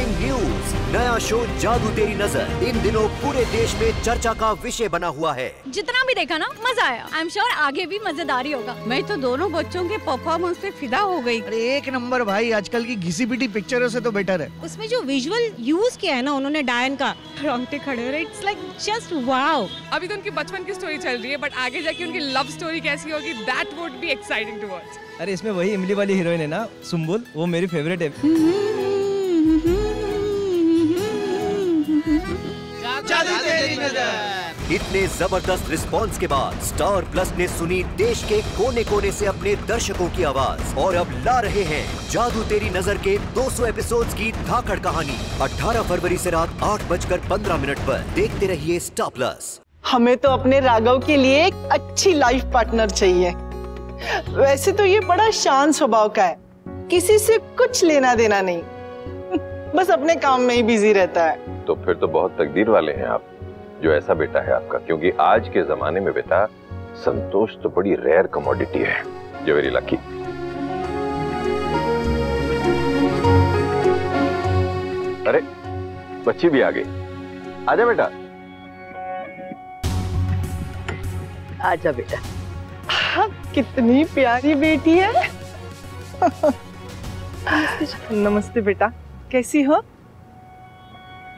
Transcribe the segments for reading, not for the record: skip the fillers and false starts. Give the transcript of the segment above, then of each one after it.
Breaking news, नया show जादू तेरी नजर इन दिनों पूरे देश में चर्चा का विषय बना हुआ है। जितना भी देखा ना मजा आया। आई एम श्योर आगे भी मजेदार ही होगा। मैं तो दोनों बच्चों के परफॉर्मेंस पे फिदा हो गई। अरे एक नंबर भाई, आजकल की घिसी पिटी पिक्चरों से तो बेटर है। उसमें जो विजुअल यूज किया है ना उन्होंने डायन का, रोंगटे खड़े हो रहे। It's like just wow. अभी तो उनकी बचपन की स्टोरी चल रही है, बट आगे जाके उनकी लव स्टोरी कैसी होगी, that would be exciting to watch. अरे इसमें वही इमली वाली हीरोइन है ना, सुम्बुल, वो मेरी फेवरेट है। जादू तेरी नजर। इतने जबरदस्त रिस्पांस के बाद स्टार प्लस ने सुनी देश के कोने कोने से अपने दर्शकों की आवाज और अब ला रहे हैं जादू तेरी नजर के 200 एपिसोड्स की धाकड़ कहानी। 18 फरवरी से रात 8:15 पर देखते रहिए स्टार प्लस। हमें तो अपने राघव के लिए एक अच्छी लाइफ पार्टनर चाहिए। वैसे तो ये बड़ा शांत स्वभाव का है, किसी से कुछ लेना देना नहीं, बस अपने काम में ही बिजी रहता है। तो फिर तो बहुत तकदीर वाले हैं आप जो ऐसा बेटा है आपका, क्योंकि आज के जमाने में बेटा संतोष तो बड़ी रेयर कमोडिटी है। You very lucky. अरे बच्ची भी आ गई, आजा बेटा। आजा बेटा। हाँ, कितनी प्यारी बेटी है। नमस्ते बेटा, कैसी हो?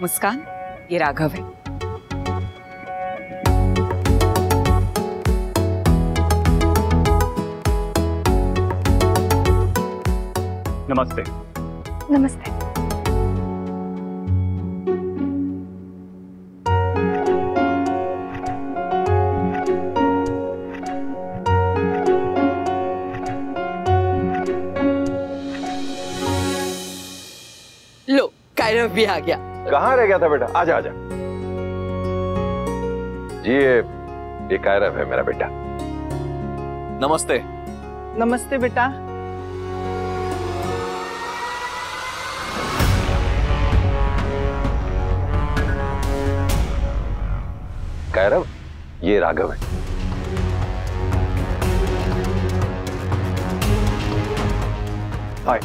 मुस्कान, ये राघव है। नमस्ते। नमस्ते। लो, कायरव भी आ गया। कहाँ रह गया था बेटा? आजा आजा जी। ये कायरव है मेरा बेटा। नमस्ते। नमस्ते बेटा। कायरव, ये राघव है। हाय।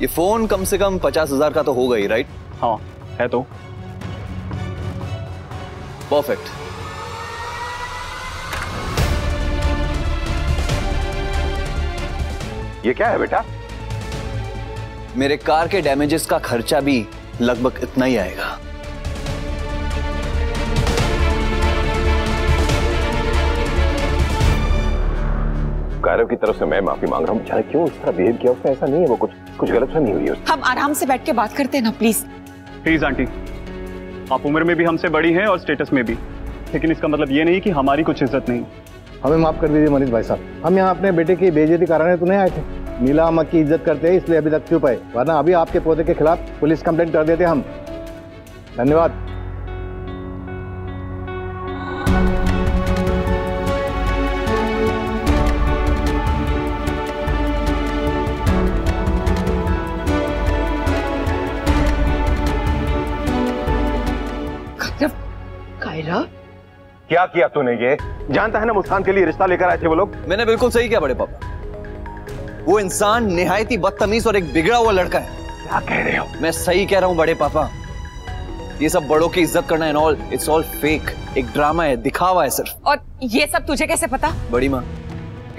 ये फोन कम से कम 50,000 का तो होगा ही, राइट? हाँ है तो। परफेक्ट। ये क्या है बेटा? मेरे कार के डैमेजेस का खर्चा भी लगभग इतना ही आएगा। कायरव की तरफ से मैं माफी मांग रहा हूँ। बेचारा क्यों इस तरह बिहेव किया उसने? ऐसा नहीं है, वो कुछ गलत नहीं हुई उसने। हम आराम से बैठ के बात करते हैं ना, प्लीज। प्लीज आंटी, आप उम्र में भी हमसे बड़ी हैं और स्टेटस में भी, लेकिन इसका मतलब ये नहीं कि हमारी कुछ इज्जत नहीं। हमें माफ कर दीजिए मनीष भाई साहब, हम यहाँ अपने बेटे की बेइज्जती कराने तो नहीं आए थे। नीला अम्मा की इज्जत करते हैं इसलिए अभी तक चुप है, वरना अभी आपके पोते के खिलाफ पुलिस कंप्लेंट कर देते हम। धन्यवाद। कायरव, क्या किया तूने? ये जानता है ना मुस्कान के लिए रिश्ता लेकर आए थे वो लोग। मैंने बिल्कुल सही किया बड़े पापा। वो इंसान निहायती बदतमीज और एक बिगड़ा हुआ लड़का है। क्या कह रहे हो? मैं सही कह रहा हूँ बड़े पापा। ये सब बड़ों की इज्जत करना and all, it's all fake. एक ड्रामा है, दिखावा है सिर्फ। और ये सब तुझे कैसे पता? बड़ी माँ,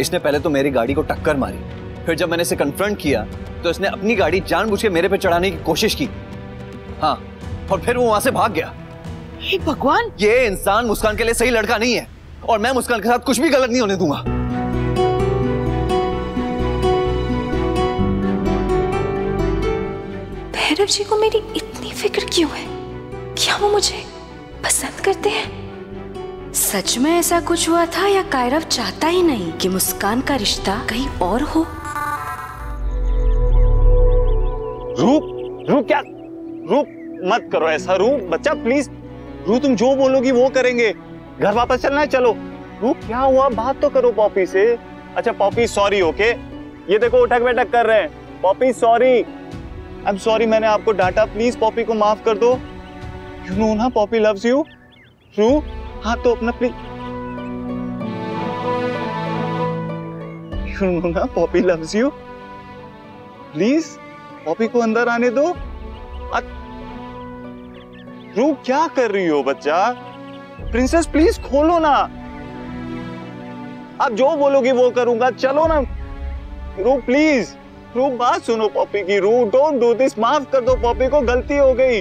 इसने पहले तो मेरी गाड़ी को टक्कर मारी, फिर जब मैंने इसे कन्फ्रंट किया तो इसने अपनी गाड़ी जानबूझ के मेरे पे चढ़ाने की कोशिश की। हाँ, और फिर वो वहां से भाग गया। हे भगवान, ये इंसान मुस्कान के लिए सही लड़का नहीं है और मैं मुस्कान के साथ कुछ भी गलत नहीं होने दूंगा। भैरव जी को मेरी इतनी फिक्र क्यों है? क्या वो मुझे पसंद करते हैं? सच में ऐसा कुछ हुआ था या कायरव चाहता ही नहीं कि मुस्कान का रिश्ता कहीं और हो? रूप क्या? रूप मत करो ऐसा रू, बच्चा प्लीज। रू तुम जो बोलोगी वो करेंगे। घर वापस चलना है, चलो। रू क्या हुआ, बात तो करो पॉपी से। अच्छा पॉपी सॉरी, ओके। ये देखो उठक बैठक कर रहे हैं। Poppy sorry, I am sorry, मैंने आपको डांटा, प्लीज पॉपी को माफ कर दो। यू नो ना पॉपी लव्स यू। रू हाँ तो अपना प्लीज, यू नो ना Poppy loves you. Please Poppy को अंदर आने दो। रू क्या कर रही हो बच्चा? प्रिंसेस प्लीज खोलो ना। आप जो बोलोगी वो करूंगा, चलो ना। रू प्लीज, रू बात सुनो पॉपी की। रू डोंट डू दिस, माफ कर दो पॉपी को, गलती हो गई।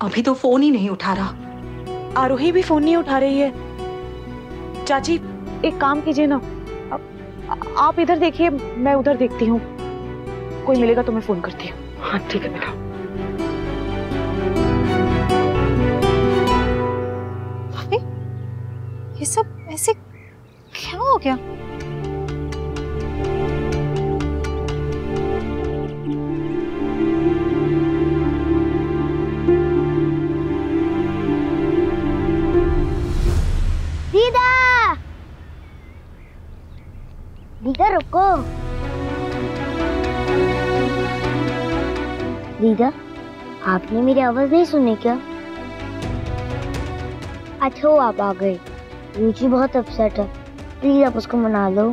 अभी तो फोन ही नहीं उठा रहा। आरोही भी फोन नहीं उठा रही है। चाची एक काम कीजिए ना, आप इधर देखिए, मैं उधर देखती हूँ। कोई मिलेगा तो मैं फोन करती हूँ। हाँ ठीक है बेटा। ये सब ऐसे क्या हो गया? दीदा, दीदा रुको। दीदा, आपने मेरी आवाज नहीं सुनी क्या? अच्छा आप आ गए। रुचि बहुत अपसेट है, प्लीज आप उसको मना लो।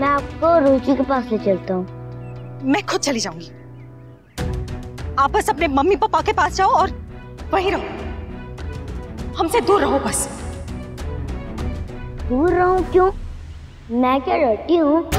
मैं आपको रुचि के पास ले चलता हूँ। मैं खुद चली जाऊंगी। आप बस अपने मम्मी पापा के पास जाओ और वहीं रहो। हमसे दूर रहो बस। दूर रहूं क्यों? मैं क्या डरती हूँ?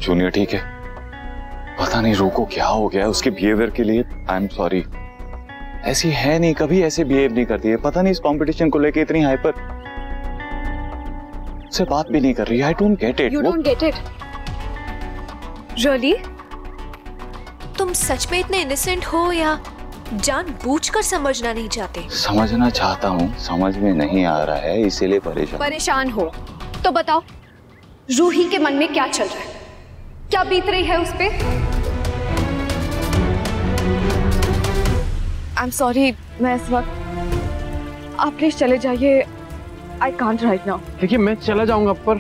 जूनियर ठीक है, पता नहीं रू को क्या हो गया है उसके बिहेवियर के लिए। आई एम सॉरी, ऐसी है नहीं, कभी ऐसे बिहेव नहीं करती है। पता नहीं इस कंपटीशन को लेके इतनी हाइपर, से बात भी नहीं कर रही। I don't get it. You don't get it really? तुम सच में इतने इनोसेंट हो या जानबूझकर समझना नहीं चाहते? समझना चाहता हूँ, समझ में नहीं आ रहा है, इसीलिए परेशान हो तो बताओ रूही के मन में क्या चल रहा है, क्या बीत रही है उस पे? आई एम सॉरी, मैं इस वक्त, आप प्लीज चले जाइए। I can't right now. देखिए मैं चला जाऊंगा, पर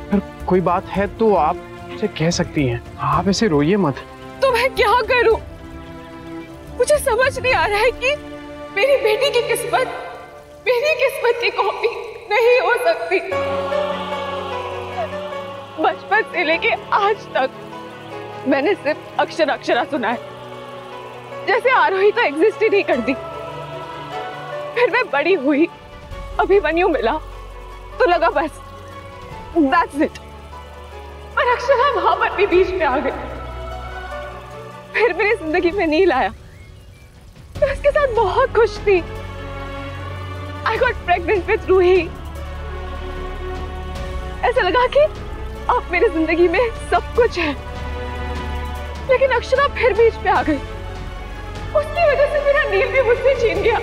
अगर कोई बात है तो आप मुझसे कह सकती हैं। आप ऐसे रोइए मत। तो मैं क्या करूं? मुझे समझ नहीं आ रहा है कि मेरी बेटी की किस्मत मेरी किस्मत की कॉपी नहीं हो सकती। बचपन से लेके आज तक मैंने सिर्फ अक्षरा सुना है, जैसे आरोही तो एग्जिस्ट ही नहीं करती। फिर मैं बड़ी हुई, अभिमन्यु मिला तो लगा बस दैट्स इट। पर अक्षरा वहां पर भी बीच में आ गई। फिर मेरी जिंदगी में नील आया। मैं उसके साथ बहुत खुश थी। I got pregnant with Ruhi. ऐसा लगा कि अब मेरी जिंदगी में सब कुछ है, लेकिन अक्षरा फिर बीच पे आ गई। उसकी वजह से मेरा नील भी मुझसे छीन गया।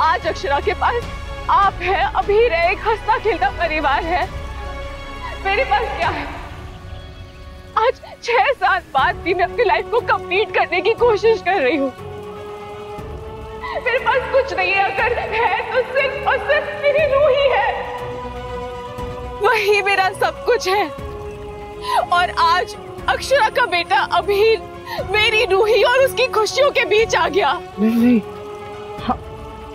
आज अक्षरा के पास आप है, अभी रहे, एक हंसता खेलता परिवार है। मेरे पास क्या है? आज 6 साल बाद भी मैं अपनी लाइफ को कंप्लीट करने की कोशिश कर रही हूँ। मेरे पास कुछ नहीं है, अगर है तो सिर्फ और सिर्फ मेरी रूही है। वही मेरा सब कुछ है। और आज अक्षरा का बेटा अभीर मेरी रूही और उसकी खुशियों के बीच आ गया। नहीं।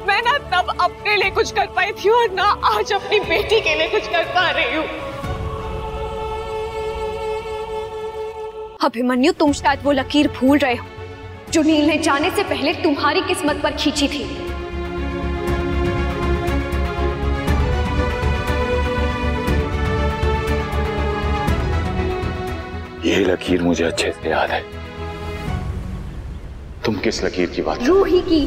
मैं ना तब अपने लिए कुछ कर पाई थी और ना आज अपनी बेटी के लिए कुछ कर पा रही हूँ। अभिमन्यु, तुम शायद वो लकीर भूल रहे हो जो नील ने जाने से पहले तुम्हारी किस्मत पर खींची थी। ये लकीर मुझे अच्छे से याद है। तुम किस लकीर की बात? रूही की।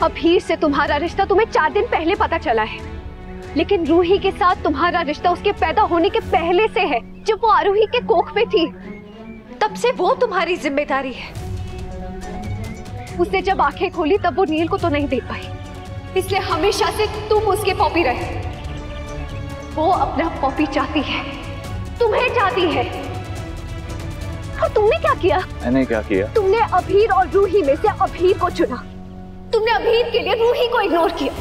अभीर से तुम्हारा रिश्ता तुम्हें 4 दिन पहले पता चला है, लेकिन रूही के साथ तुम्हारा रिश्ता उसके पैदा होने के पहले से है, जब वो आरोही के कोख में थी। तब से वो तुम्हारी जिम्मेदारी है। उसने जब आंखें खोली तब वो नील को तो नहीं देख पाई, इसलिए हमेशा से तुम उसके पॉपी रहे। वो अपना पॉपी चाहती है, तुम्हें चाहती है। और तुमने क्या किया? मैंने क्या किया? तुमने अभीर और रूही में से अभीर को चुना। तुमने अभीर के लिए रूही को इग्नोर किया।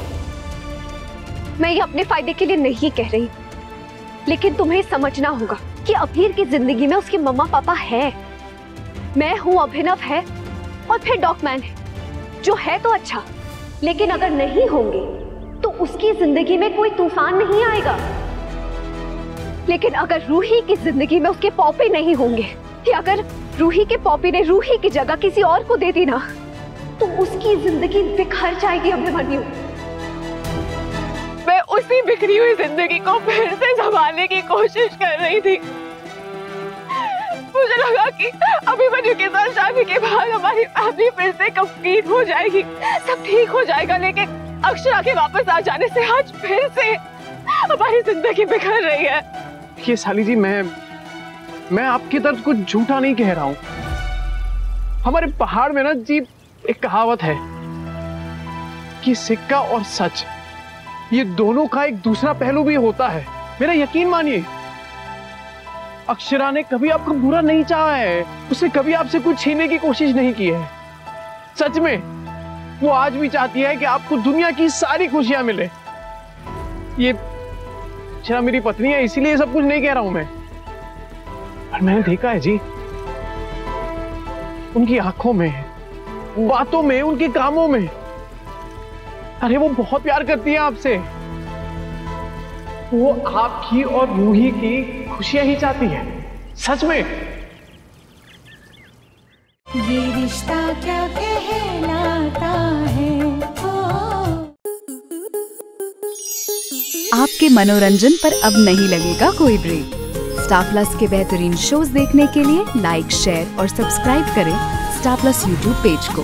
मैं ये अपने फायदे के लिए नहीं कह रही, लेकिन तुम्हें समझना होगा कि अभीर की जिंदगी में उसके मम्मा पापा है। मैं हूँ, अभिनव है, और फिर डॉगमैन है। जो है तो अच्छा, लेकिन अगर नहीं होंगे तो उसकी जिंदगी में कोई तूफान नहीं आएगा। लेकिन अगर रूही की जिंदगी में उसके पॉपी नहीं होंगे, कि अगर रूही के पॉपी ने रूही की जगह किसी और को दे दी ना, तो उसकी जिंदगी बिखर जाएगी। अभिमन्यु, मैं उसी बिखरी हुई जिंदगी को फिर से संभालने की कोशिश कर रही थी। मुझे लगा कि अभिमन्यु के साथ शादी के बाद हमारी फैमिली फिर से कंप्लीट हो जाएगी, सब ठीक हो जाएगा। लेकिन अक्षरा के वापस आ जाने से आज फिर से हमारी जिंदगी बिखर रही है। ये साली जी, मैं आपकी तरफ कुछ झूठा नहीं कह रहा हूँ। हमारे पहाड़ में ना जी एक कहावत है कि सिक्का और सच, ये दोनों का एक दूसरा पहलू भी होता है। मेरा यकीन मानिए, अक्षरा ने कभी आपको बुरा नहीं चाहा है। उसने कभी आपसे कुछ छीनने की कोशिश नहीं की है। सच में वो आज भी चाहती है कि आपको दुनिया की सारी खुशियां मिले। ये अक्षरा मेरी पत्नी है, इसीलिए सब कुछ नहीं कह रहा हूं मैं। पर मैंने देखा है जी, उनकी आंखों में, बातों में, उनके कामों में, अरे वो बहुत प्यार करती है आपसे। वो आपकी और रूही की खुशियां ही चाहती है। सच में। ये रिश्ता क्या कहलाता है। आपके मनोरंजन पर अब नहीं लगेगा कोई ब्रेक। स्टार प्लस के बेहतरीन शोज देखने के लिए लाइक, शेयर और सब्सक्राइब करें स्टार प्लस यूट्यूब पेज को।